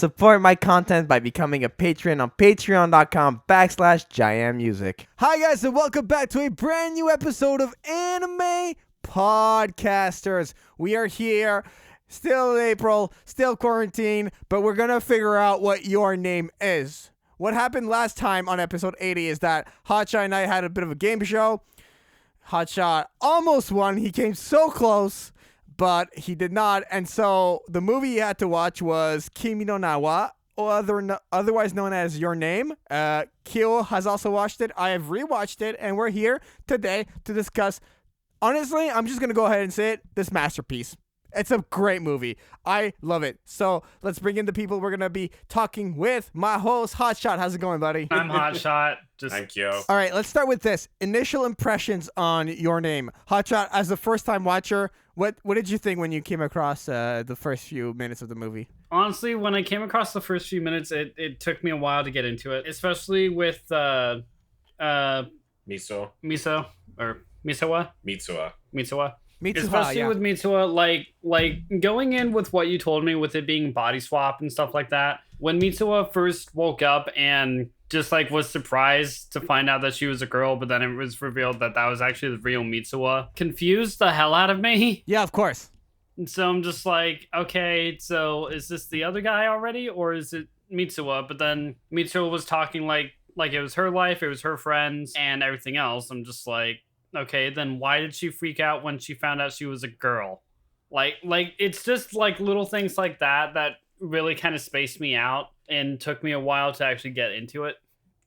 Support my content by becoming a patron on patreon.com/JaianMusic. Hi guys, and welcome back to a brand new episode of Anime Podcasters. We are here, still in April, still quarantine, but we're gonna figure out what your name is. What happened last time on episode 80 is that Hotshot and I had a bit of a game show. Hotshot almost won. He came so close, but he did not. And so the movie he had to watch was Kimi no Nawa, otherwise known as Your Name. Kyo has also watched it. I have rewatched it, and we're here today to discuss. Honestly, I'm just going to go ahead and say it, this masterpiece. It's a great movie. I love it. So let's bring in the people we're going to be talking with. My host, Hotshot. How's it going, buddy? I'm Hotshot. Thank you. All right, let's start with this. Initial impressions on Your Name. Hotshot, as a first-time watcher, what did you think when you came across the first few minutes of the movie? Honestly, when I came across the first few minutes, it took me a while to get into it, especially with Mitsuwa. Miso or Misawa. Mitsuwa. Especially with Mitsuwa, like going in with what you told me with it being body swap and stuff like that. When Mitsuwa first woke up and just like was surprised to find out that she was a girl, but then it was revealed that that was actually the real Mitsuwa, confused the hell out of me. Yeah, of course. And so I'm just like, okay, so is this the other guy already, or is it Mitsuwa? But then Mitsuwa was talking like it was her life, it was her friends, and everything else. I'm just like, okay, then why did she freak out when she found out she was a girl? Like it's just like little things like that really kind of spaced me out and took me a while to actually get into it.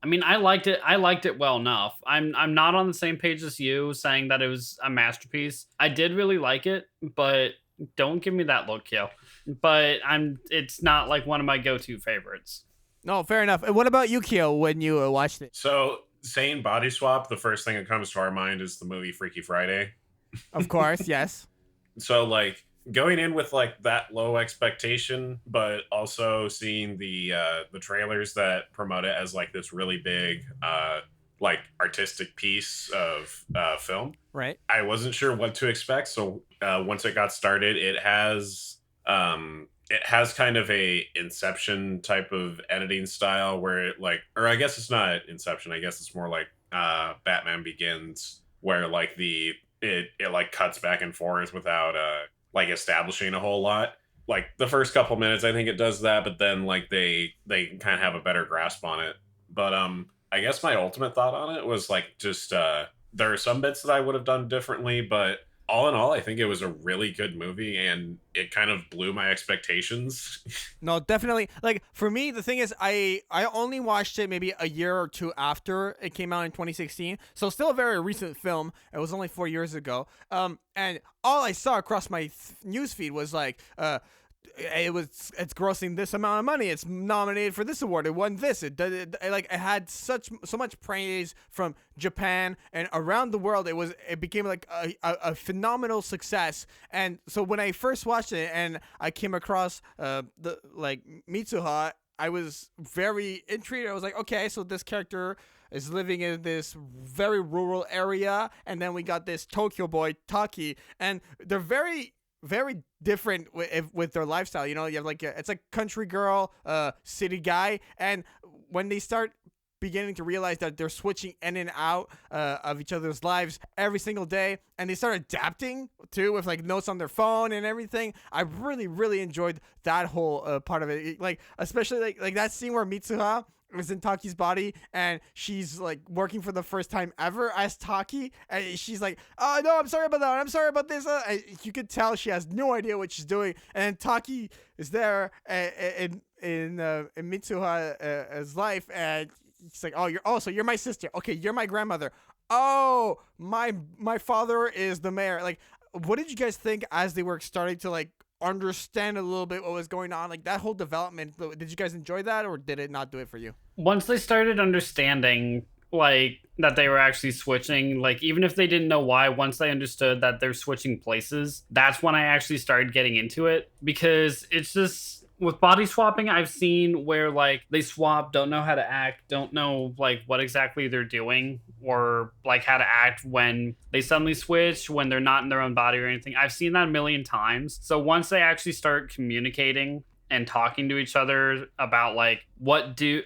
I mean, I liked it well enough. I'm not on the same page as you saying that it was a masterpiece. I did really like it, but don't give me that look, yo. But it's not like one of my go-to favorites. No, fair enough. And what about you, Kyo, when you watched it? So, saying body swap, the first thing that comes to our mind is the movie Freaky Friday. Of course, yes. So, like, going in with, like, that low expectation, but also seeing the trailers that promote it as, like, this really big, like, artistic piece of film. Right. I wasn't sure what to expect, so once it got started, it has kind of a Inception type of editing style where it like, or I guess it's not Inception. I guess it's more like Batman Begins, where like it like cuts back and forth without like establishing a whole lot. Like the first couple minutes, I think it does that, but then like they kind of have a better grasp on it. But I guess my ultimate thought on it was like just there are some bits that I would have done differently, but all in all, I think it was a really good movie, and it kind of blew my expectations. No, definitely. Like, for me, the thing is, I only watched it maybe a year or two after it came out in 2016, so still a very recent film. It was only 4 years ago. And all I saw across my newsfeed was like, it's grossing this amount of money. It's nominated for this award. It won this. It had so much praise from Japan and around the world. It became like a phenomenal success. And so when I first watched it and I came across Mitsuha, I was very intrigued. I was like, okay, so this character is living in this very rural area, and then we got this Tokyo boy Taki, and they're very different with their lifestyle. You know, you have like it's a country girl, city guy, and when they start beginning to realize that they're switching in and out of each other's lives every single day, and they start adapting too with like notes on their phone and everything, I really enjoyed that whole part of it. Like especially like that scene where Mitsuha is in Taki's body and she's like working for the first time ever as Taki, and she's like, oh no, I'm sorry about that, I'm sorry about this, and you could tell she has no idea what she's doing, and Taki is there in Mitsuha's life, and it's like, so you're my sister, okay, you're my grandmother, oh my father is the mayor. Like, what did you guys think as they were starting to like understand a little bit what was going on, like that whole development? Did you guys enjoy that, or did it not do it for you? Once they started understanding like that they were actually switching, like even if they didn't know why, once they understood that they're switching places, that's when I actually started getting into it. Because it's just with body swapping, I've seen where like they swap, don't know how to act, don't know like what exactly they're doing, or like how to act when they suddenly switch, when they're not in their own body or anything. I've seen that a million times. So once they actually start communicating and talking to each other about like what to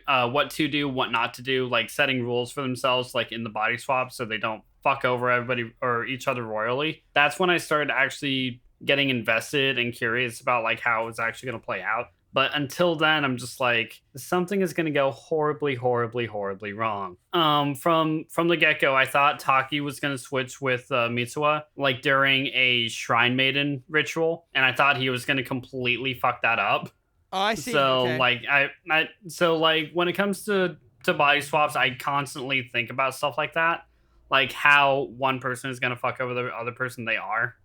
do, what not to do, like setting rules for themselves, like in the body swap, so they don't fuck over everybody or each other royally. That's when I started actually getting invested and curious about like how it was actually going to play out. But until then, I'm just like, something is going to go horribly, horribly, horribly wrong. From the get go, I thought Taki was going to switch with Mitsuha like during a Shrine Maiden ritual, and I thought he was going to completely fuck that up. Oh, I see. So Okay. like so like when it comes to body swaps, I constantly think about stuff like that, like how one person is going to fuck over the other person they are.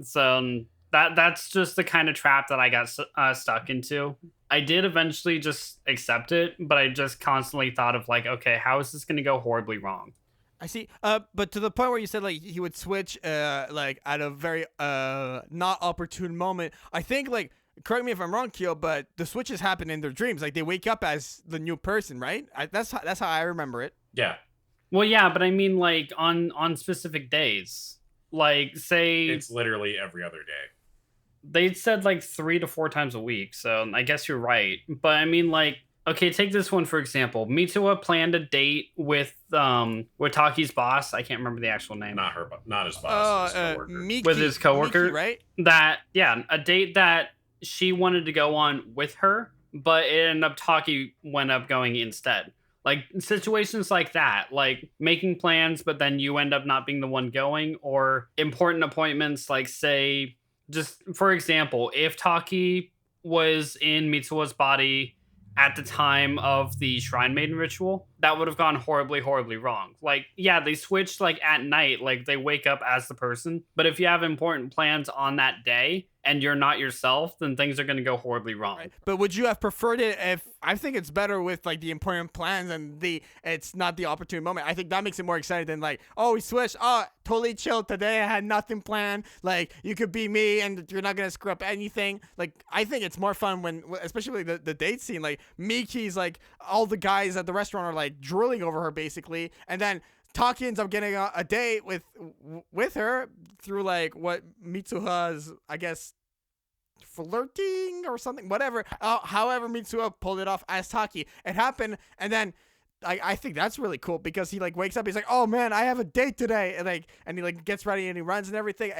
So that's just the kind of trap that I got stuck into. I did eventually just accept it, but I just constantly thought of like, okay, how is this going to go horribly wrong? I see. But to the point where you said like he would switch, like at a very not opportune moment. I think like, correct me if I'm wrong, Kyo, but the switches happen in their dreams. Like they wake up as the new person, right? That's how I remember it. Yeah. Well, yeah, but I mean like on specific days. Like say It's literally every other day. They said like 3 to 4 times a week, so I guess you're right. But I mean, like, okay, take this one for example. Mitsuha planned a date with Taki's boss. I can't remember the actual name. Not his boss. His coworker. Miki, with his coworker, Miki, right? A date that she wanted to go on with her, but it ended up Taki went up going instead. Like situations like that, like making plans, but then you end up not being the one going, or important appointments, like say. Just for example, if Taki was in Mitsuha's body at the time of the Shrine Maiden ritual, that would have gone horribly, horribly wrong. Like, yeah, they switched like at night, like they wake up as the person. But if you have important plans on that day and you're not yourself, then things are going to go horribly wrong. Right. But would you have preferred it if, I think it's better with like the important plans and it's not the opportune moment. I think that makes it more exciting than like, oh, we switched. Oh, totally chill today. I had nothing planned. Like you could be me and you're not going to screw up anything. Like, I think it's more fun when, especially the date scene, like Miki's like all the guys at the restaurant are like drooling over her basically. And then Taki ends up getting a date with her through like what Mitsuha's, I guess, flirting or something, whatever. However, Mitsuha pulled it off as Taki. It happened, and then I think that's really cool because he like wakes up, he's like, oh man, I have a date today, and he like gets ready and he runs and everything.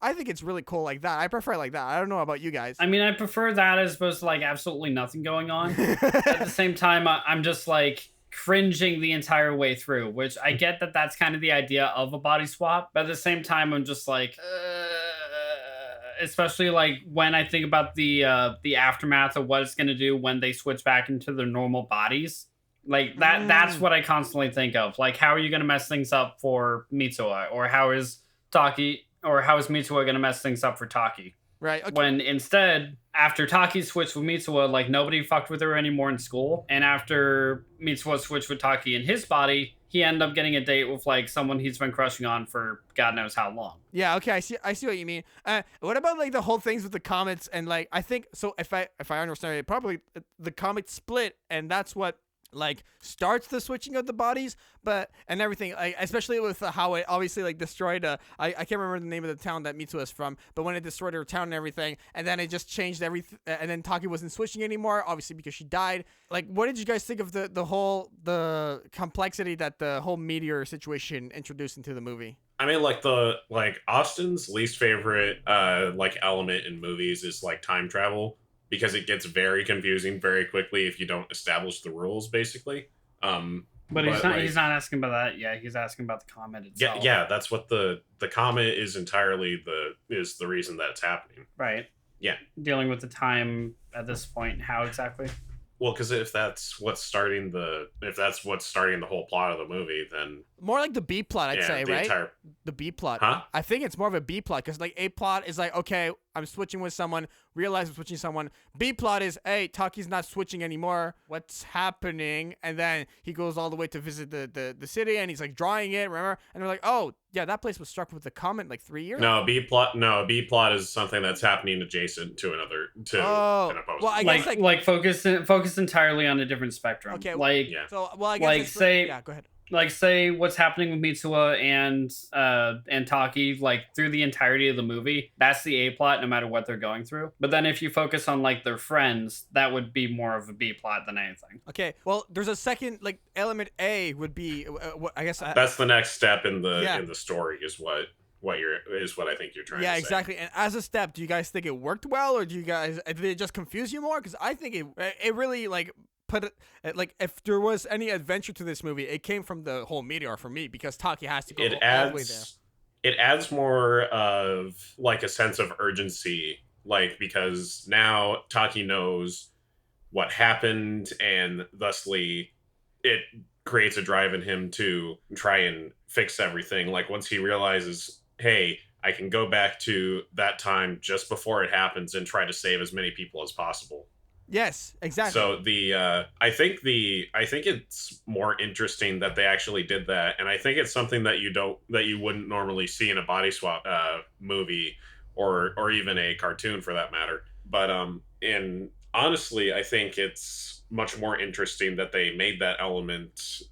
I think it's really cool like that. I prefer it like that. I don't know about you guys. I mean, I prefer that as opposed to like absolutely nothing going on. At the same time, I'm just like cringing the entire way through, which I get that that's kind of the idea of a body swap, but at the same time I'm just like especially like when I think about the aftermath of what it's going to do when they switch back into their normal bodies, like that's what I constantly think of, like how are you going to mess things up for Mitsuha, or how is Mitsuha going to mess things up for Taki? Right. Okay. When instead, after Taki switched with Mitsuha, like nobody fucked with her anymore in school. And after Mitsuha switched with Taki in his body, he ended up getting a date with like someone he's been crushing on for God knows how long. Yeah. Okay. I see what you mean. What about like the whole things with the comets and like I think so if I understand it, probably the comet split and that's what like starts the switching of the bodies, but and everything, like especially with how it obviously like destroyed I can't remember the name of the town that Mitsuha is from, but when it destroyed her town and everything, and then it just changed everything, and then Taki wasn't switching anymore, obviously because she died. Like, what did you guys think of the complexity that the whole meteor situation introduced into the movie? I mean, like Austin's least favorite like element in movies is like time travel, because it gets very confusing very quickly if you don't establish the rules, basically. But he's not asking about that. Yeah, he's asking about the comet itself. Yeah, that's what the comet is entirely the reason that it's happening. Right. Yeah. Dealing with the time at this point, how exactly? Well, because if that's what's starting the whole plot of the movie, then more like the B plot, I'd say, right? The B plot. Huh? I think it's more of a B plot because like A plot is like, okay, I'm switching with someone, realize I'm switching someone. B plot is, hey, Taki's not switching anymore. What's happening? And then he goes all the way to visit the city and he's like drawing it, remember? And they're like, oh, yeah, that place was struck with a comet like 3 years ago. B plot is something that's happening adjacent to an opposite. Well, I guess like focus entirely on a different spectrum. Okay. Like, yeah. So, well, I guess like say, yeah, go ahead. like say what's happening with Mitsuha and Taki like through the entirety of the movie, that's the A plot no matter what they're going through. But then if you focus on like their friends, that would be more of a B plot than anything. Okay, well, there's a second like element. A would be I guess that's the next step in the Yeah. in the story is what I think you're trying to yeah, say. exactly. And as a step, do you guys think it worked well, or did it just confuse you more? Because I think it really like put it like if there was any adventure to this movie, it came from the whole meteor for me because Taki has to go all the way there. It adds more of like a sense of urgency, like because now Taki knows what happened, and thusly it creates a drive in him to try and fix everything. Like once he realizes, hey, I can go back to that time just before it happens and try to save as many people as possible. Yes, exactly. So I think it's more interesting that they actually did that, and I think it's something that you wouldn't normally see in a body swap movie or even a cartoon for that matter. But and honestly, I think it's much more interesting that they made that element.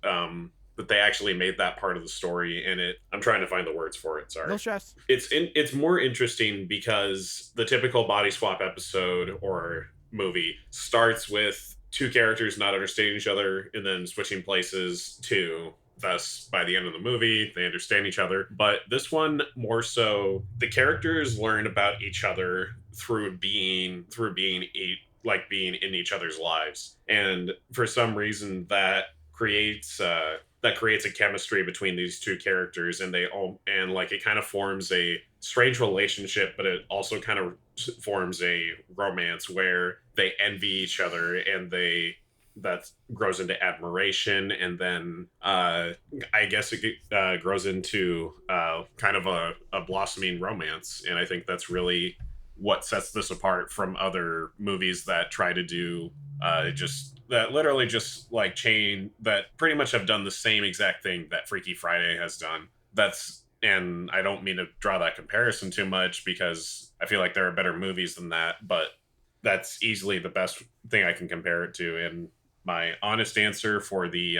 That they actually made that part of the story, and I'm trying to find the words for it. Sorry. No stress. It's more interesting because the typical body swap episode or movie starts with two characters not understanding each other and then switching places to thus by the end of the movie they understand each other. But this one more so the characters learn about each other through being being in each other's lives, and for some reason that creates a chemistry between these two characters, and like it kind of forms a strange relationship, but it also kind of forms a romance where they envy each other, and that grows into admiration, and then I guess it grows into kind of a blossoming romance. And I think that's really what sets this apart from other movies that try to do literally just like chain that pretty much have done the same exact thing that Freaky Friday has done. And I don't mean to draw that comparison too much because I feel like there are better movies than that, but that's easily the best thing I can compare it to. And my honest answer for the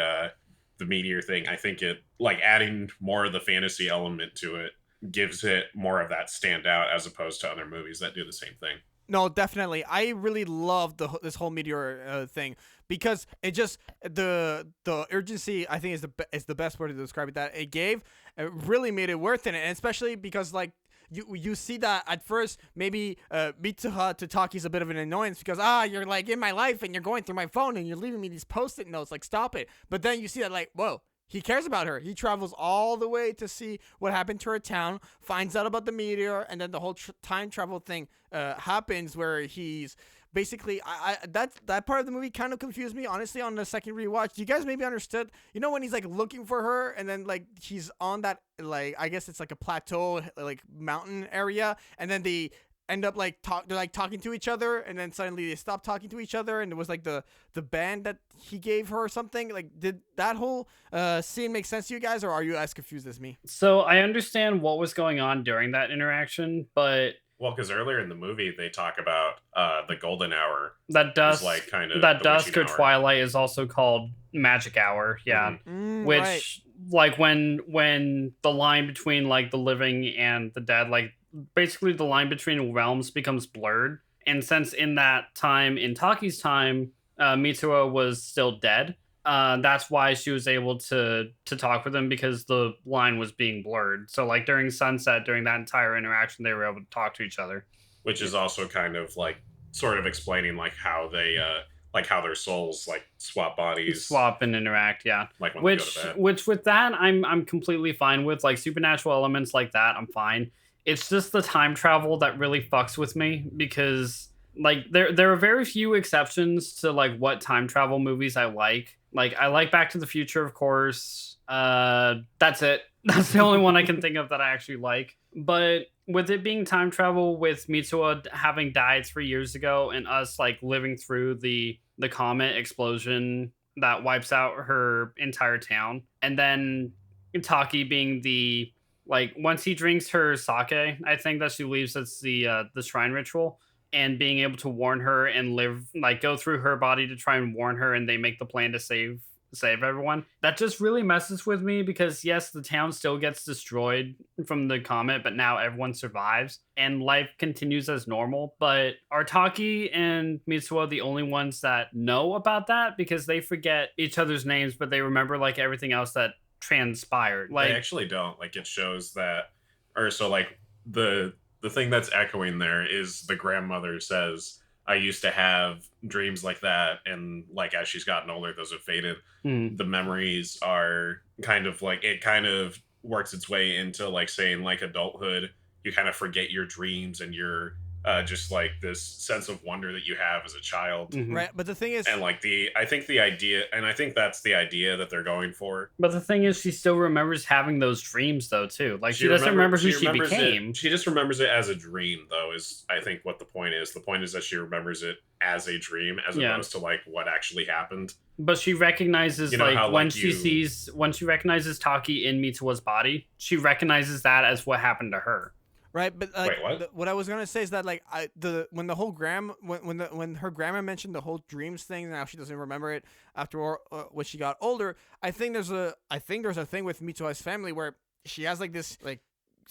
meteor thing, I think it like adding more of the fantasy element to it gives it more of that standout as opposed to other movies that do the same thing. No, definitely. I really love this whole meteor thing because it just the urgency I think is the best word to describe it that it gave. It really made it worth it, and especially because like you see that at first maybe Mitsuha to Taki's a bit of an annoyance because you're like in my life and you're going through my phone and you're leaving me these post-it notes, like stop it. But then you see that like whoa. He cares about her. He travels all the way to see what happened to her town, finds out about the meteor, and then the whole time travel thing happens where he's basically that part of the movie kind of confused me honestly on the second rewatch. You guys maybe understood, when he's like looking for her and then like he's on that like I guess it's like a plateau like mountain area, and then they end up like they're like talking to each other, and then suddenly they stop talking to each other, and it was like the band that he gave her or something. Like, did that whole scene make sense to you guys, or are you as confused as me? So I understand what was going on during that interaction, but well, because earlier in the movie they talk about the golden hour. That dusk, like kind of that dusk or twilight is also called magic hour. Yeah, which right. like when the line between like the living and the dead, like basically the line between realms becomes blurred. And since in that time, in Taki's time, Mitsuha was still dead, that's why she was able to talk with him, because the line was being blurred. So like during sunset, during that entire interaction, they were able to talk to each other. Which is also kind of like sort of explaining like how they like how their souls like swap and interact. Yeah. Like when which they go to bed. Which with that I'm completely fine with. Like supernatural elements like that, I'm fine. It's just the time travel that really fucks with me, because like there are very few exceptions to like what time travel movies I like. Like I like Back to the Future, of course. That's it. That's the only one I can think of that I actually like. But with it being time travel, with Mitsuha having died 3 years ago and us like living through the comet explosion that wipes out her entire town, and then Taki being the like once he drinks her sake, I think that she leaves as the shrine ritual, and being able to warn her and live like go through her body to try and warn her, and they make the plan to save save everyone. That just really messes with me because yes, the town still gets destroyed from the comet, but now everyone survives and life continues as normal. But are Taki and Mitsuo the only ones that know about that? Because they forget each other's names, but they remember like everything else that transpired. Like they actually don't. Like it shows that, or so like the thing that's echoing there is the grandmother says, I used to have dreams like that, and like as she's gotten older, those have faded. The memories are kind of like, it kind of works its way into like saying like adulthood. You kind of forget your dreams and your just like this sense of wonder that you have as a child. Right, but the thing is, And like I think the idea, and I think that's the idea that they're going for. But the thing is, she still remembers having those dreams, though, too. Like, she doesn't remember who she became. She just remembers it as a dream, though, is I think what the point is. The point is that she remembers it as a dream, as opposed to, like, what actually happened. But she recognizes, when she recognizes Taki in Mitsuo's body, she recognizes that as what happened to her. Right, but like, wait, what I was gonna say is that like when her grandma mentioned the whole dreams thing, now she doesn't remember it after when she got older. I think there's a thing with Mitsuo's family where she has like this like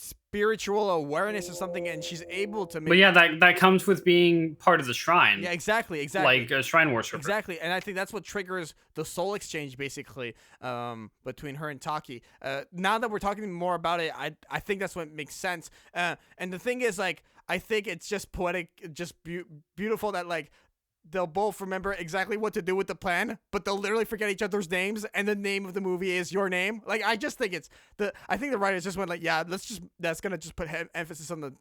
spiritual awareness or something, and she's able to make. But yeah, that comes with being part of the shrine. Yeah, exactly. Like a shrine worshiper. Exactly, and I think that's what triggers the soul exchange, basically, between her and Taki. Now that we're talking more about it, I think that's what makes sense. And the thing is, like, I think it's just poetic, just beautiful that like they'll both remember exactly what to do with the plan, but they'll literally forget each other's names, and the name of the movie is Your Name. Like, I just think I think the writers just went like, yeah, that's gonna just put emphasis on the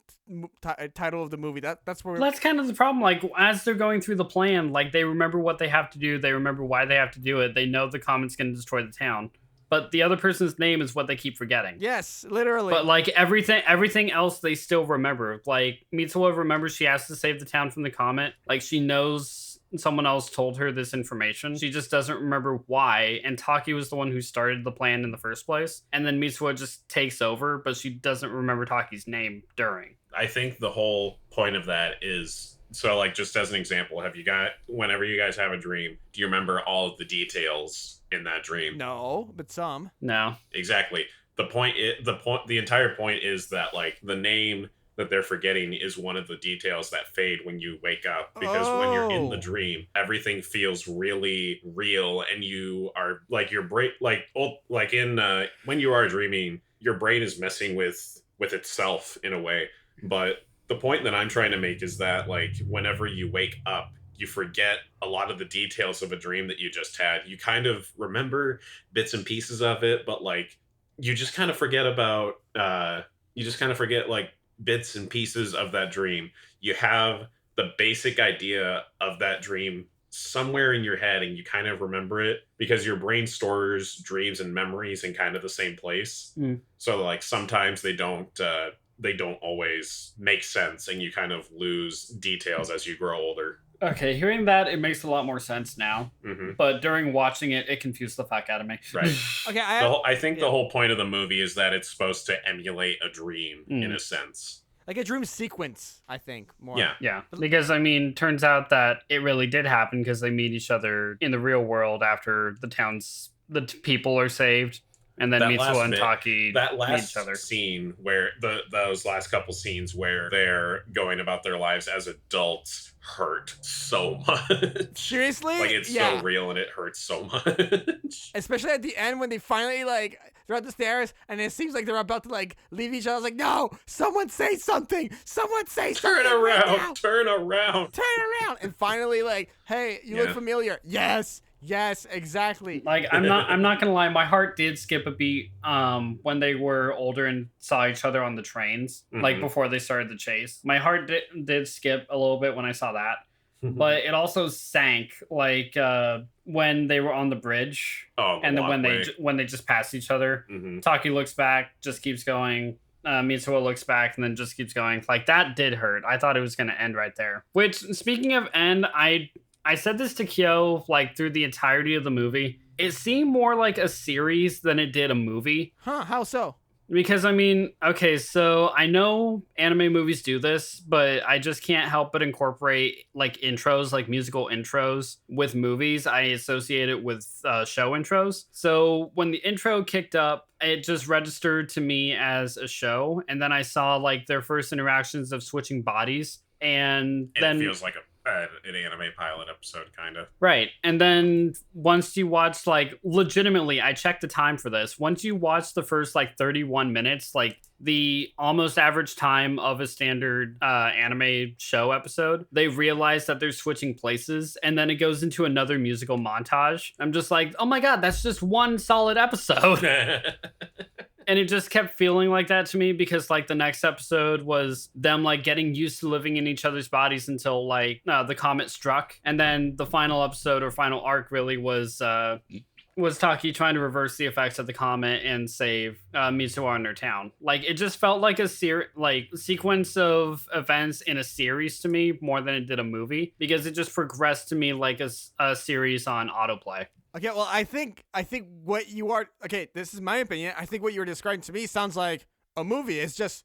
title of the movie. That's where. That's kind of the problem. Like, as they're going through the plan, like, they remember what they have to do. They remember why they have to do it. They know the comet's gonna destroy the town. But the other person's name is what they keep forgetting. Yes, literally. But like everything else they still remember. Like Mitsuo remembers she has to save the town from the comet. Like she knows someone else told her this information. She just doesn't remember why. And Taki was the one who started the plan in the first place. And then Mitsuo just takes over, but she doesn't remember Taki's name during. I think the whole point of that is, so like just as an example, whenever you guys have a dream, do you remember all of the details in that dream? No, but some. No. Exactly. The entire point is that like the name that they're forgetting is one of the details that fade when you wake up, because when you're in the dream, everything feels really real, and you are like your brain, when you are dreaming, your brain is messing with itself in a way. But the point that I'm trying to make is that like whenever you wake up, you forget a lot of the details of a dream that you just had. You kind of remember bits and pieces of it, but like you just kind of forget like bits and pieces of that dream. You have the basic idea of that dream somewhere in your head, and you kind of remember it because your brain stores dreams and memories in kind of the same place. So like sometimes they don't always make sense, and you kind of lose details as you grow older. Okay, hearing that, it makes a lot more sense now. But during watching it, it confused the fuck out of me. Right. Okay, I think the whole point of the movie is that it's supposed to emulate a dream in a sense. Like a dream sequence, I think, more. Yeah. Because, I mean, turns out that it really did happen because they meet each other in the real world after the people are saved. And then Mitsuo and Taki meet each other. Scene where those last couple scenes where they're going about their lives as adults hurt so much. Seriously? Like it's so real and it hurts so much. Especially at the end when they finally like they're at the stairs and it seems like they're about to like leave each other. I was like, no, someone say something. Someone say something. Turn around. Right Turn around. Turn around. And finally, like, hey, you look familiar. Yes, exactly. Like I'm not gonna lie, my heart did skip a beat when they were older and saw each other on the trains, like before they started the chase. My heart did skip a little bit when I saw that. But it also sank like when they were on the bridge. And then when they just passed each other. Taki looks back, just keeps going. Mitsuo looks back and then just keeps going. Like that did hurt. I thought it was gonna end right there. Which, speaking of end, I said this to Kyo like through the entirety of the movie. It seemed more like a series than it did a movie. Huh? How so? Because I mean, okay, so I know anime movies do this, but I just can't help but incorporate like intros, like musical intros with movies. I associate it with show intros. So when the intro kicked up, it just registered to me as a show, and then I saw like their first interactions of switching bodies, and then it feels like an anime pilot episode, kind of. right. And then once you watch, like, legitimately, I checked the time for this. Once you watch the first, like, 31 minutes, like, the almost average time of a standard anime show episode, they realize that they're switching places, and then it goes into another musical montage. I'm just like, oh my God, that's just one solid episode. And it just kept feeling like that to me because like the next episode was them like getting used to living in each other's bodies until like the comet struck. And then the final episode or final arc really was Taki trying to reverse the effects of the comet and save Mitsuha and their town. Like it just felt like a sequence of events in a series to me more than it did a movie because it just progressed to me like a series on autoplay. Okay, well, I think what you are, okay, this is my opinion. I think what you were describing to me sounds like a movie. It's just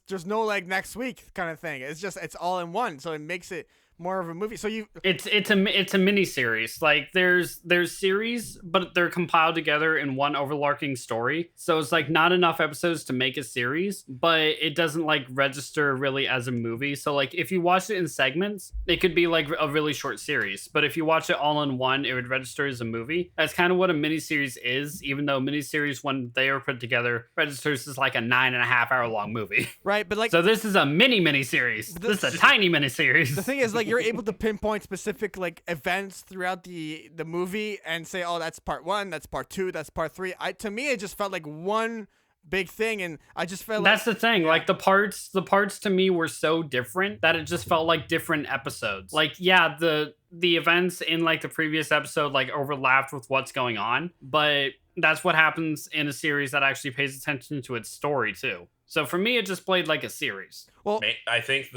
there's no like next week kind of thing. It's all in one, so it makes it more of a movie. So it's a mini series. Like there's series, but they're compiled together in one overarching story. So it's like not enough episodes to make a series, but it doesn't like register really as a movie. So like if you watch it in segments, it could be like a really short series. But if you watch it all in one, it would register as a movie. That's kind of what a mini series is, even though miniseries when they are put together registers as like a 9.5 hour long movie. Right, but like so this is a mini series. This is a tiny mini series. The thing is like you're able to pinpoint specific like events throughout the movie and say, oh, that's part 1, that's part 2, that's part 3. To me it just felt like one big thing, and I just felt that's like, the thing. Yeah. Like the parts to me were so different that it just felt like different episodes. Like yeah, the events in like the previous episode like overlapped with what's going on, but that's what happens in a series that actually pays attention to its story too. So for me, it just played like a series. Well, I think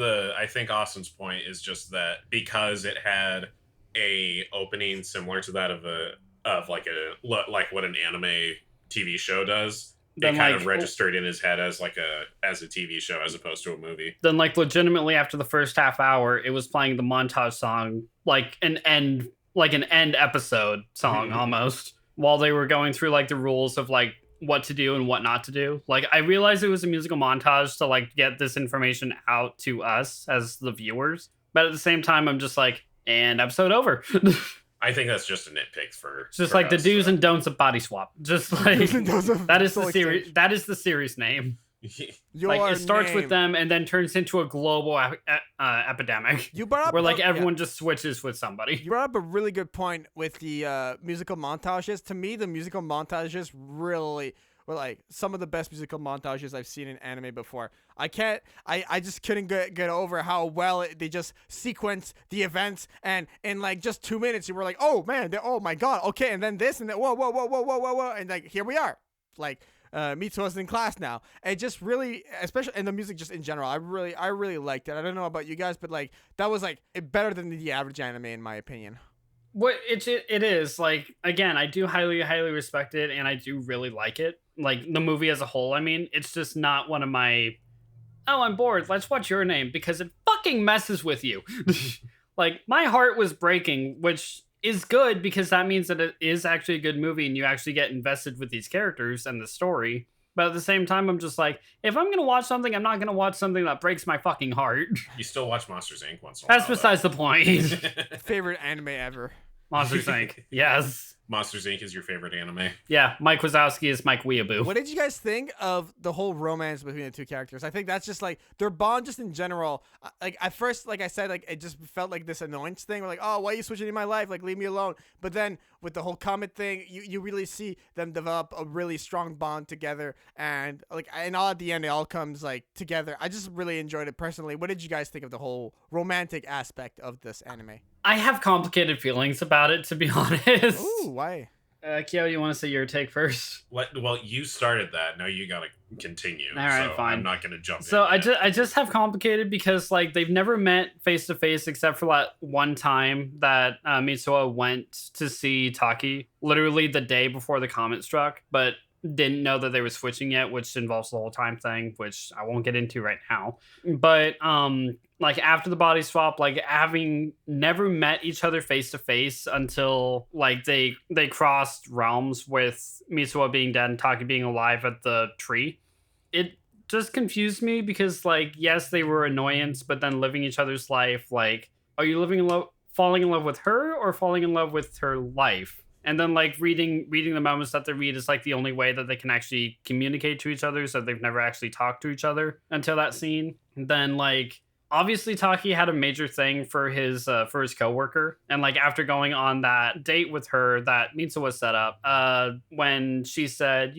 Austin's point is just that because it had a opening similar to that of like what an anime TV show does, then it kind of registered in his head as as a TV show as opposed to a movie. Then like legitimately after the first half hour, it was playing the montage song like an end episode song almost while they were going through like the rules of like what to do and what not to do. Like I realized it was a musical montage to like get this information out to us as the viewers, but at the same time I'm just like, and episode over. I think that's just a nitpick for it's just for like us, the do's and don'ts of body swap. Just like that is the series. That is the series name. Like it starts with them and then turns into a global epidemic. You brought up where like everyone just switches with somebody. You brought up a really good point with the musical montages. To me, the musical montages really were like some of the best musical montages I've seen in anime before. I just couldn't get over how well they just sequence the events, and in like just 2 minutes you were like, oh man, oh my god, okay, and then this and then whoa, and like here we are, like. Mitsuha's in class now. It just really, especially in the music, just in general, I really liked it. I don't know about you guys, but like that was like better than the average anime in my opinion. What it is like again, I do highly respect it, and I do really like it. Like the movie as a whole. I mean, it's just not one of my. Oh, I'm bored. Let's watch Your Name because it fucking messes with you. Like my heart was breaking, which is good because that means that it is actually a good movie and you actually get invested with these characters and the story. But at the same time, I'm just like, if I'm going to watch something, I'm not going to watch something that breaks my fucking heart. You still watch Monsters, Inc. once in a while. That's besides the point. Favorite anime ever. Monsters, Inc. Yes. Monsters, Inc. is your favorite anime. Yeah, Mike Wazowski is Mike Weeaboo. What did you guys think of the whole romance between the two characters? I think that's just like their bond just in general. Like at first, like I said, like it just felt like this annoyance thing. We're like, oh, why are you switching in my life? Like, leave me alone. But then with the whole comet thing, you really see them develop a really strong bond together. And like, and all at the end, it all comes like together. I just really enjoyed it personally. What did you guys think of the whole romantic aspect of this anime? I have complicated feelings about it, to be honest. Ooh, why? Kyo, you want to say your take first? Well, you started that. Now you gotta continue. All right, so fine. I'm not gonna jump in. So I just have complicated because like they've never met face to face except for that one time that Mitsuha went to see Taki, literally the day before the comet struck. But didn't know that they were switching yet, which involves the whole time thing, which I won't get into right now. But like after the body swap, like having never met each other face to face until like they crossed realms with Mitsuha being dead and Taki being alive at the tree. It just confused me because like yes, they were annoyance, but then living each other's life, like are you falling in love with her or falling in love with her life? And then like reading the moments that they read is like the only way that they can actually communicate to each other, so they've never actually talked to each other until that scene. And then like obviously Taki had a major thing for his coworker, and like after going on that date with her that Mitsuha set up, when she said,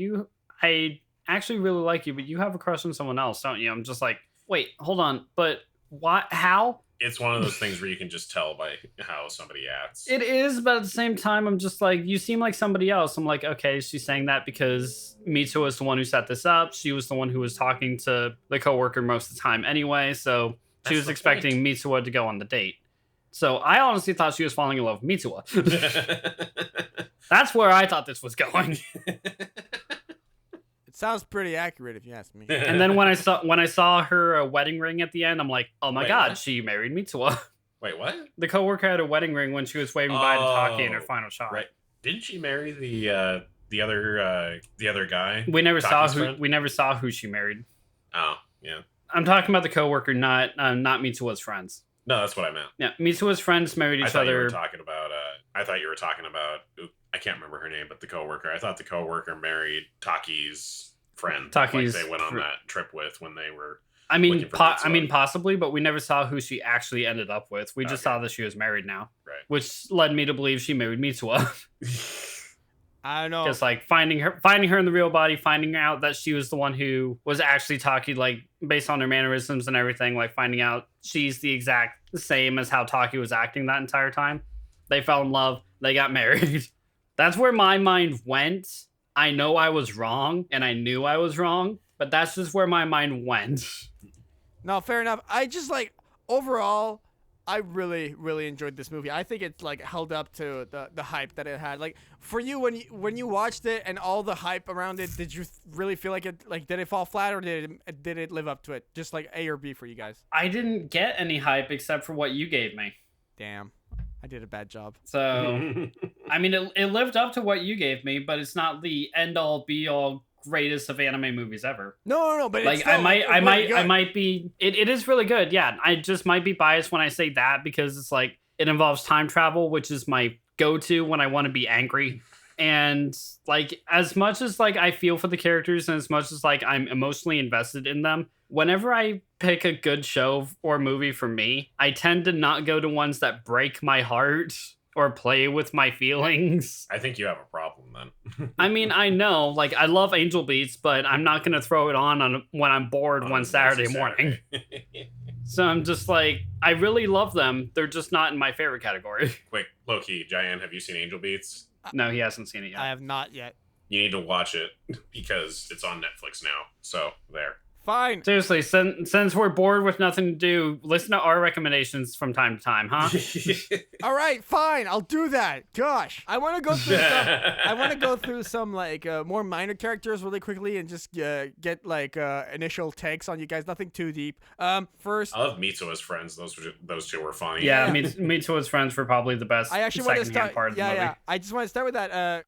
I actually really like you, but you have a crush on someone else, don't you? I'm just like, wait, hold on, but what? How? It's one of those things where you can just tell by how somebody acts. It is, but at the same time, I'm just like, you seem like somebody else. I'm like, okay, she's saying that because Mitsuha was the one who set this up. She was the one who was talking to the coworker most of the time anyway, so she was expecting Mitsuha to go on the date. So I honestly thought she was falling in love with Mitsuha. That's where I thought this was going. Sounds pretty accurate if you ask me. And then when I saw her wedding ring at the end, I'm like, oh my god, what? she married Mitsuha. Wait, what? The coworker had a wedding ring when she was waving bye to Taki in her final shot. Right? Didn't she marry the other guy? We never Taki's saw friend? who. We never saw who she married. Oh, yeah. I'm talking about the coworker, not Mitsuha's friends. No, that's what I meant. Yeah, Mitsuha's friends married I each thought you other. were talking about. I thought you were talking about. I can't remember her name, but the coworker. I thought the coworker married Taki's friend. Taki's like they went on that trip with when they were. I mean, looking for Mitsuha. possibly, but we never saw who she actually ended up with. We just Okay. saw that she was married now, Right. which led me to believe she married Mitsuha. I don't know. Just like finding her in the real body, finding out that she was the one who was actually Taki, like based on her mannerisms and everything, like finding out she's the exact same as how Taki was acting that entire time. They fell in love. They got married. That's where my mind went. I know I was wrong, and I knew I was wrong, but that's just where my mind went. No, fair enough. I just like overall, I really, really enjoyed this movie. I think it's like held up to the hype that it had. Like for you, when you watched it and all the hype around it, did you really feel like it did it fall flat or did it live up to it? Just like A or B for you guys. I didn't get any hype except for what you gave me. Damn, I did a bad job. So, I mean, it lived up to what you gave me, but it's not the end all be all greatest of anime movies ever. No, but Like it's still I really might be. It is really good. Yeah, I just might be biased when I say that because it's like it involves time travel, which is my go-to when I want to be angry. And like as much as like I feel for the characters and as much as like I'm emotionally invested in them, whenever I pick a good show or movie for me, I tend to not go to ones that break my heart or play with my feelings. I think you have a problem then. I mean, I know, like I love Angel Beats, but I'm not gonna throw it on when I'm bored one Saturday morning. So I'm just like, I really love them. They're just not in my favorite category. Quick, low key, Jayan, have you seen Angel Beats? No, he hasn't seen it yet. I have not yet. You need to watch it because it's on Netflix now. So there. Fine. Seriously, since we're bored with nothing to do, listen to our recommendations from time to time, huh? All right, fine. I'll do that. Gosh, I want to go through some. I want to go through some like more minor characters really quickly and just get like initial takes on you guys. Nothing too deep. First, I love Mitsuha's friends. Those two were funny. Yeah, Mitsuha's friends were probably the best. I actually want to start. Part of the movie. Yeah. I just want to start with that.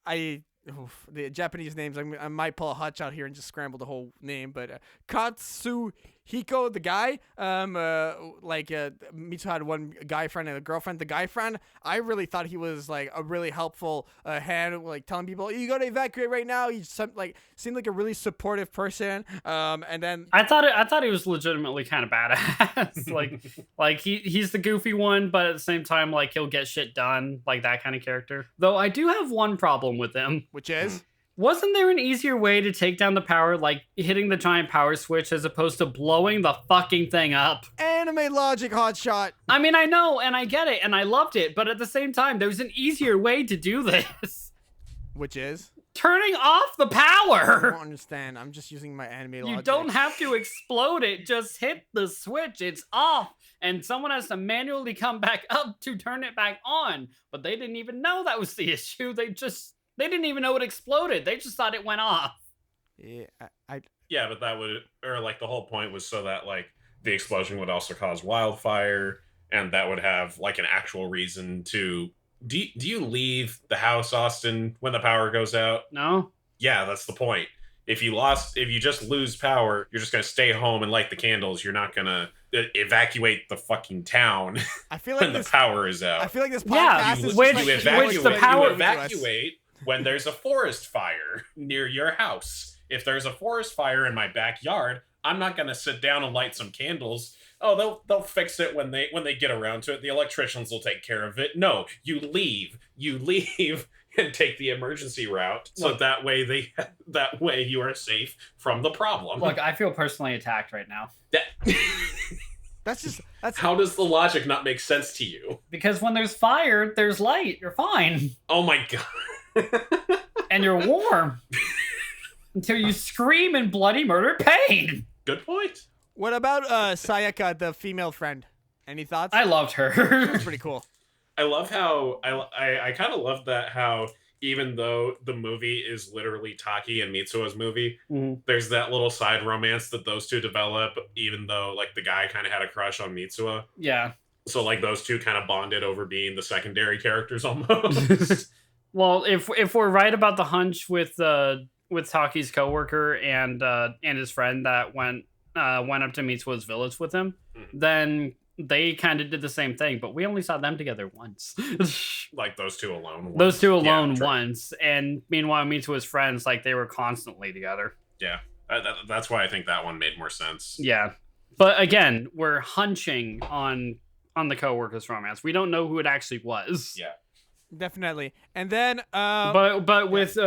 The Japanese names. I might pull a Hotshot here and just scramble the whole name, but Katsuhiko, the guy, Mitsu had one guy friend and a girlfriend. The guy friend, I really thought he was like a really helpful hand, like telling people you got to evacuate right now. He seemed like a really supportive person. And then I thought he was legitimately kind of badass. like he's the goofy one, but at the same time, like he'll get shit done, like that kind of character. Though I do have one problem with him. which is Wasn't there an easier way to take down the power, like hitting the giant power switch as opposed to blowing the fucking thing up? anime logic, Hotshot. I mean, I know, and I get it, and I loved it, but at the same time, there's an easier way to do this. Which is? Turning off the I power! don't understand. I'm just using my anime logic. You don't have to explode it, just hit the switch, it's off, and someone has to manually come back up to turn it back on. But they didn't even know that was the issue, they didn't even know it exploded, they just thought it went off. Yeah, I Yeah, but that would, or like the whole point was so that like the explosion would also cause wildfire, and that would have like an actual reason to. Do you leave the house, Austin, when the power goes out? No. Yeah, that's the point. If you just lose power, you're just gonna stay home and light the candles. You're not gonna evacuate the fucking town I feel like when the this. power is out. I feel like this Yeah, podcast is which- just you like evacuate, which the power- you evacuate when there's a forest fire near your house. If there's a forest fire in my backyard, I'm not gonna sit down and light some candles. Oh, they'll fix it when they get around to it. The electricians will take care of it. No, you leave and take the emergency route, so Look. that way you are safe from the problem. Look, I feel personally attacked right now. That- That's How does the logic not make sense to you? Because when there's fire, there's light. You're fine. Oh my god. And you're warm. Until you scream in bloody murder pain. Good point. What about Sayaka, the female friend? Any thoughts? I loved her. That's pretty cool. I love how I kind of love that how even though the movie is literally Taki and Mitsuo's movie, there's that little side romance that those two develop, even though like the guy kind of had a crush on Mitsuo. Yeah. So like those two kind of bonded over being the secondary characters almost. Well, if we're right about the hunch with Taki's coworker and his friend that went up to Mitsuo's village with him, then they kind of did the same thing, but we only saw them together once. Like those two alone. Once. Those two alone Yeah, true. once, and meanwhile Mitsuo's friends, like they were constantly together. Yeah, that's why I think that one made more sense. Yeah, but again, we're hunching on the coworker's romance. We don't know who it actually was. Yeah. Definitely. And then But with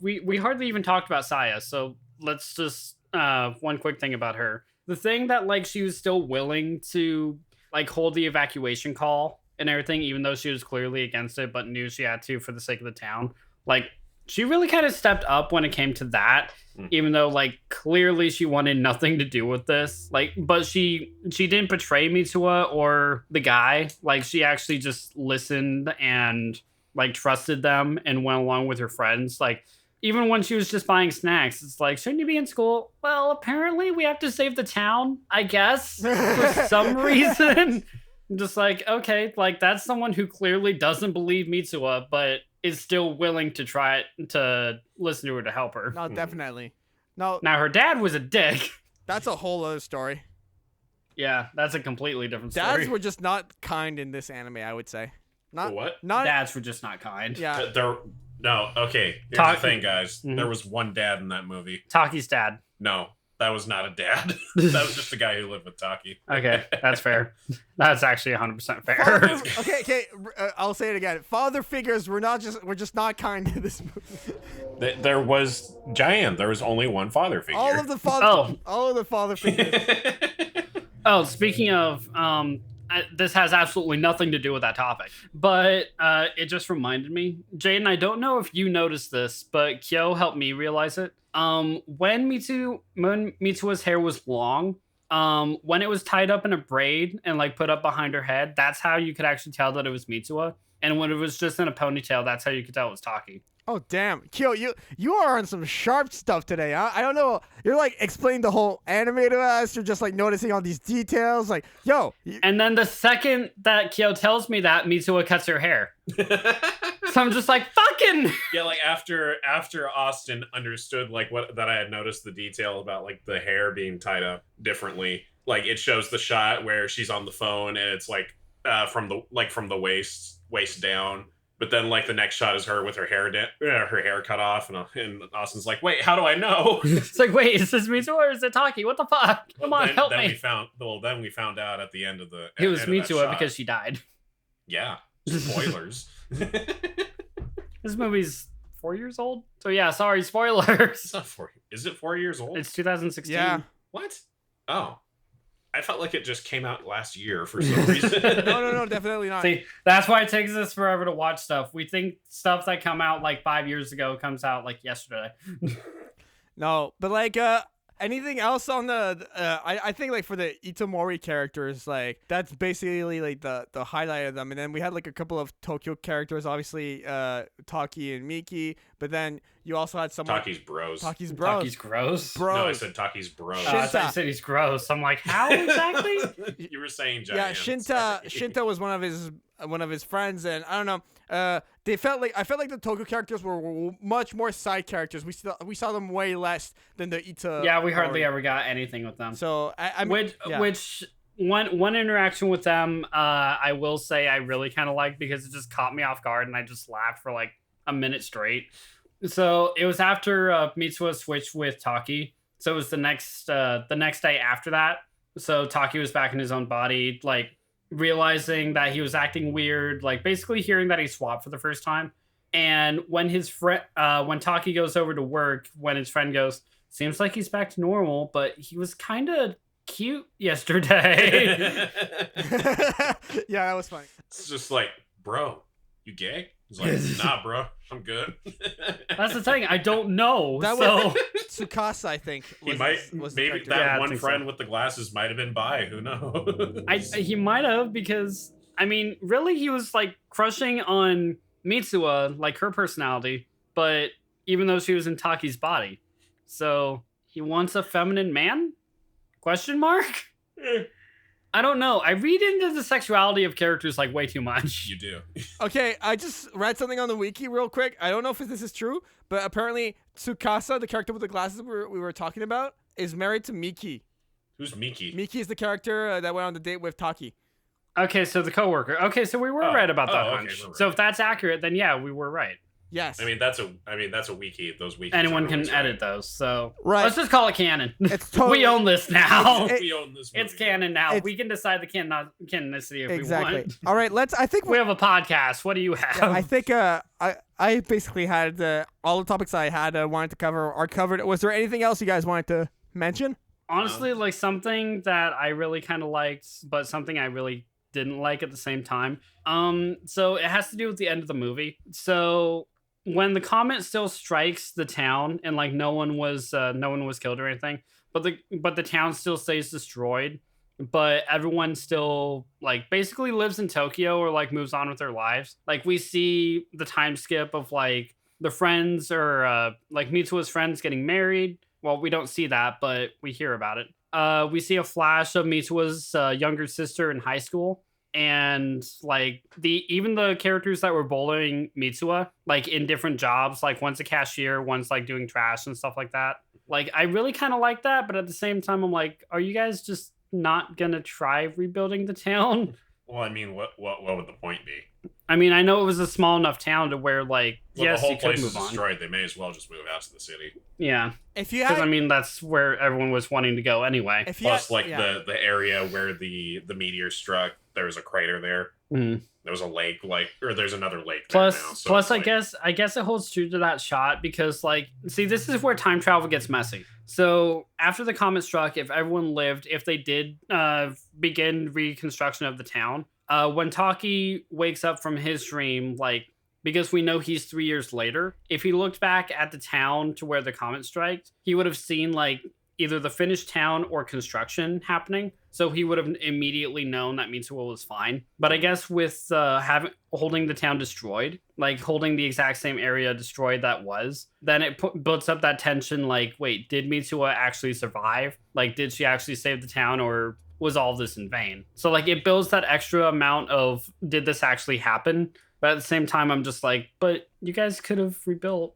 we hardly even talked about Saya, so let's just one quick thing about her. The thing that like she was still willing to like hold the evacuation call and everything, even though she was clearly against it, but knew she had to for the sake of the town. Like she really kind of stepped up when it came to that, even though like clearly she wanted nothing to do with this. Like, but she didn't betray Mitsuo or the guy. Like she actually just listened and like trusted them and went along with her friends. Like even when she was just buying snacks, it's like, shouldn't you be in school? Well, apparently we have to save the town, I guess, for some reason. I'm just like, okay, like that's someone who clearly doesn't believe Mitsuo, but is still willing to try to listen to her to help her. no, definitely. No, Now her dad was a dick. that's a whole other story. Yeah, that's a completely different Dads story. were just not kind in this anime, I would say. Not What? Not Dads were just not kind. yeah. No, okay. Here's Talk- the thing, guys. Mhm. There was one dad in that movie. Taki's dad. No, that was not a dad. That was just a guy who lived with Taki. Okay, that's fair. That's actually 100% fair. Father, okay. I'll say it again. Father figures were just not kind in this movie. There was Giant. There was only one father figure. All of the father figures. Oh, speaking of, this has absolutely nothing to do with that topic, but it just reminded me. Jaden, I don't know if you noticed this, but Kyo helped me realize it. When Mitsuo's hair was long, when it was tied up in a braid and like put up behind her head, that's how you could actually tell that it was Mitsuo. And when it was just in a ponytail, that's how you could tell it was Taki. Oh damn, Kyo, you are on some sharp stuff today. Huh? I don't know. You're like explaining the whole anime to us. You're just like noticing all these details. Like, yo. And then the second that Kyo tells me that, Mitsuo cuts her hair. So I'm just like, fucking. Yeah, like after Austin understood like that I had noticed the detail about like the hair being tied up differently. Like it shows the shot where she's on the phone and it's like from the waist down. But then, like, the next shot is her with her hair cut off, and Austin's like, "Wait, how do I know?" It's like, wait, is this Mitsuo or is it Taki? What the fuck? Come on, help then me. Then we found out at the end of the. It was end of that Mitsuo shot. because she died. Yeah, spoilers. This movie's 4 years old. So yeah, sorry, spoilers. It's not 4. Is it 4 years old? It's 2016. Yeah. What? Oh, I felt like it just came out last year for some reason. No, definitely not. See, that's why it takes us forever to watch stuff. We think stuff that come out like 5 years ago comes out like yesterday. No, but like anything else on the I think like for the Itomori characters, like that's basically like the highlight of them. And then we had like a couple of Tokyo characters, obviously Taki and Miki, but then You also had someone. Taki's bros. Taki's bros. Taki's gross. Bros. No, I said Taki's bros. Shinta. I thought you said he's gross. I'm like, how exactly? You were saying Yeah, giant. Sorry. Shinta was one of his friends, and I don't know. I felt like the Tokyo characters were much more side characters. We saw them way less than the Ita. Yeah, we hardly ever got anything with them. So I mean, which one interaction with them, I will say I really kind of liked because it just caught me off guard and I just laughed for like a minute straight. So it was after Mitsuha switched with Taki. So it was the next day after that. So Taki was back in his own body, like realizing that he was acting weird, like basically hearing that he swapped for the first time. And when his friend, when Taki goes over to work, when his friend goes, seems like he's back to normal, but he was kind of cute yesterday. Yeah, that was funny. It's just like, bro, you gay? He's like, nah, bro, I'm good. That's the thing. I don't know. That so was Tsukasa, I think. He was the maybe character. that Yeah, I one think friend so. with the glasses might have been bi. Who knows? he might have, because I mean, really, he was like crushing on Mitsuha, like her personality, but even though she was in Taki's body, so he wants a feminine man? Question mark? I don't know. I read into the sexuality of characters like way too much. You do. Okay, I just read something on the wiki real quick. I don't know if this is true, but apparently Tsukasa, the character with the glasses we were talking about, is married to Miki. Who's Miki? Miki is the character that went on the date with Taki. Okay, so the coworker. Okay, so we were right about that okay, hunch. we're right. So if that's accurate, then yeah, we were right. Yes. I mean, that's a wiki. Those wikis. Anyone are can always edit those, so Right. let's just call it canon. It's totally. We own this now. Right. We own this movie. It's canon now. It's- We can decide the canonicity if Exactly. we want. All right. I think We have a podcast. What do you have? Yeah, I think I basically had all the topics I had wanted to cover are covered. Was there anything else you guys wanted to mention? Honestly, like something that I really kind of liked, but something I really didn't like at the same time. So it has to do with the end of the movie. So when the comet still strikes the town and like no one was killed or anything, but the town still stays destroyed, but everyone still like basically lives in Tokyo or like moves on with their lives. Like we see the time skip of like the friends or like Mitsuha's friends getting married. Well, we don't see that, but we hear about it. We see a flash of Mitsuha's younger sister in high school. And like even the characters that were bullying Mitsuha, like in different jobs, like one's a cashier, one's like doing trash and stuff like that. Like I really kind of like that, but at the same time, I'm like, are you guys just not gonna try rebuilding the town? Well, I mean, what would the point be? I mean, I know it was a small enough town to where like Well, yes, the whole you could place is move on. destroyed. They may as well just move out to the city. Yeah, If you because had, I mean that's where everyone was wanting to go anyway. if you Plus, had, like yeah. the area where the meteor struck, there was a crater there. Mhm. There was a lake, or there's another lake. Plus, there now, so plus, it's like, I guess it holds true to that shot because, like, see, this is where time travel gets messy. So after the comet struck, if everyone lived, if they did begin reconstruction of the town, when Taki wakes up from his dream, like, because we know he's 3 years later, if he looked back at the town to where the comet struck, he would have seen like either the finished town or construction happening. So he would have immediately known that Mitsuha was fine. But I guess with holding the town destroyed, like holding the exact same area destroyed that was, then it builds up that tension. Like, wait, did Mitsuha actually survive? Like, did she actually save the town, or was all this in vain? So like, it builds that extra amount of did this actually happen? But at the same time, I'm just like, but you guys could have rebuilt.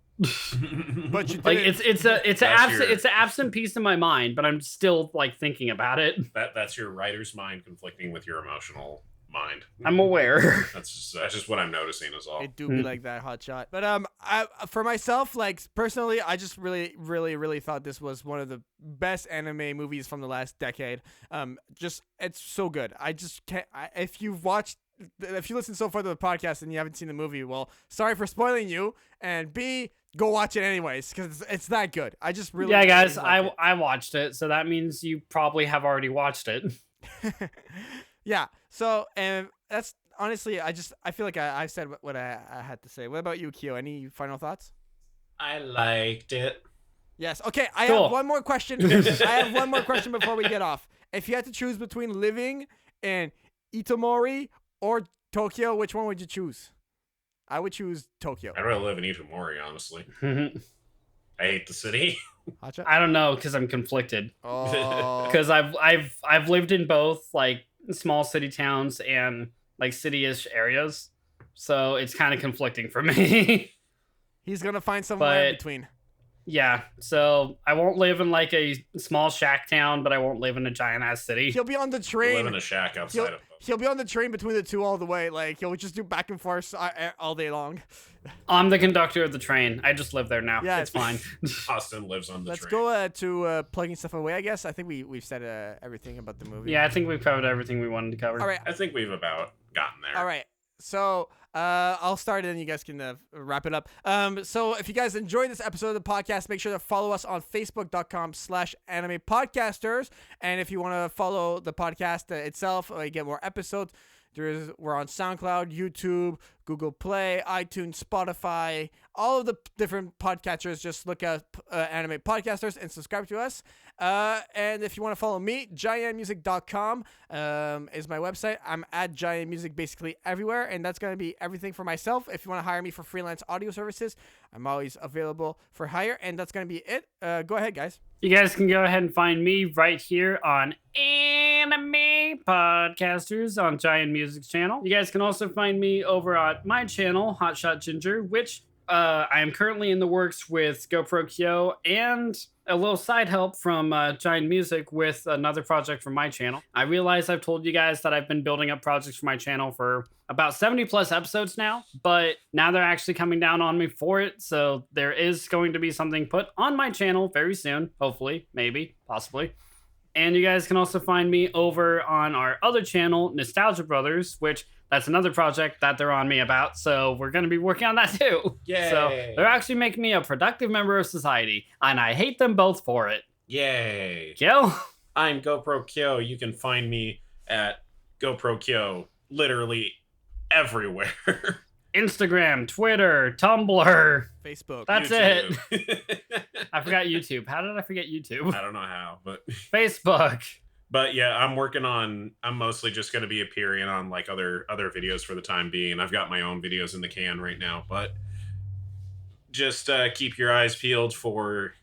But you did. Like it's an absent piece in my mind, but I'm still like thinking about it. that's your writer's mind conflicting with your emotional mind. I'm aware. That's just what I'm noticing is all. It do be like that, Hotshot. But I for myself, like personally, I just really thought this was one of the best anime movies from the last decade. Just it's so good. I just can't. If you listen so far to the podcast and you haven't seen the movie, well, sorry for spoiling you. And B, go watch it anyways because it's that good. I just really Yeah, guys, really like I watched it, so that means you probably have already watched it. it. Yeah. So and that's honestly, I feel like I've said what I had to say. What about you, Kyo? Any final thoughts? I liked it. Yes. Okay. I Cool. have one more question. I have one more question before we get off. If you had to choose between living in Itomori or Tokyo, which one would you choose? I would choose Tokyo. I'd rather live in Itomori, honestly. I hate the city. Hotshot? I don't know because I'm conflicted. Oh. Because I've lived in both like small city towns and like city-ish areas, so it's kind of conflicting for me. He's gonna find somewhere in But- between. Yeah, so I won't live in like a small shack town, but I won't live in a giant ass city. He'll be on the I live train. in a shack outside of He'll be on the train between the two all the way. Like he'll just do back and forth all day long. I'm the conductor of the train. I just live there now. Yeah. It's fine. Austin lives on the Let's train. go to plugging stuff away. I guess I think we've said everything about the movie. Yeah, I think we've covered everything we wanted to cover. All right. I think we've about gotten there. All right. So I'll start and you guys can wrap it up. So if you guys enjoyed this episode of the podcast, make sure to follow us on facebook.com/animepodcasters. And if you want to follow the podcast itself, you get more episodes. We're on SoundCloud, YouTube, Google Play, iTunes, Spotify, all of the different podcatchers. Just look at Anime Podcasters and subscribe to us. And if you want to follow me, GiantMusic.com is my website. I'm at GiantMusic basically everywhere, and that's going to be everything for myself. If you want to hire me for freelance audio services, I'm always available for hire, and that's going to be it. Go ahead, guys. You guys can go ahead and find me right here on Anime Podcasters on Giant Music's channel. You guys can also find me over at my channel, Hotshot Ginger, which I am currently in the works with GoProkyo and a little side help from Giant Music with another project from my channel. I realize I've told you guys that I've been building up projects for my channel for about 70 plus episodes now, but now they're actually coming down on me for it. So there is going to be something put on my channel very soon, hopefully, maybe, possibly. And you guys can also find me over on our other channel, Nostalgia Brothers, which that's another project that they're on me about. So we're going to be working on that too. Yay. So they're actually making me a productive member of society, and I hate them both for it. Yay. Kill. I'm GoProkyo. You can find me at GoProkyo literally everywhere. Instagram, Twitter, Tumblr. Facebook. That's it. it. I forgot YouTube. How did I forget YouTube? I don't know how, but Facebook. But yeah, I'm mostly just going to be appearing on like other videos for the time being. I've got my own videos in the can right now, but just keep your eyes peeled for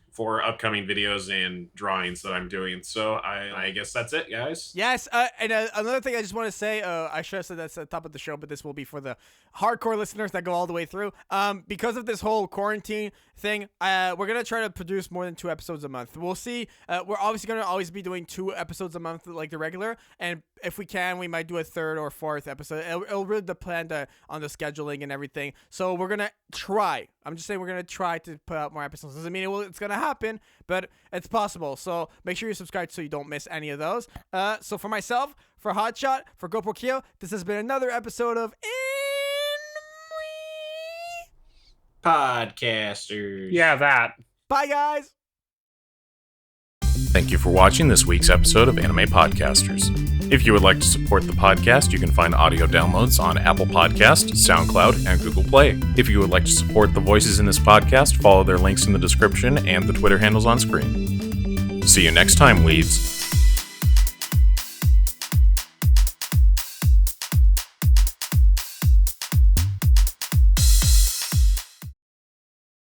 upcoming videos and drawings that I'm doing. So I guess that's it, guys. Yes, and another thing I just want to say, I should have said that's at the top of the show, but this will be for the hardcore listeners that go all the way through. Because of this whole quarantine thing, we're going to try to produce more than 2 episodes a month. We'll see. We're obviously going to always be doing 2 episodes a month like the regular, and if we can, we might do a 3rd or 4th episode. It'll really depend on the scheduling and everything. So we're going to try. I'm just saying we're going to try to put out more episodes. Doesn't mean it's going to happen, but it's possible. So make sure you subscribe so you don't miss any of those. So for myself, for Hotshot, for GoProkyo, this has been another episode of Podcasters. Yeah, that. Bye, guys. Thank you for watching this week's episode of Anime Podcasters. If you would like to support the podcast, you can find audio downloads on Apple Podcast, SoundCloud, and Google Play. If you would like to support the voices in this podcast, follow their links in the description and the Twitter handles on screen. See you next time, weebs.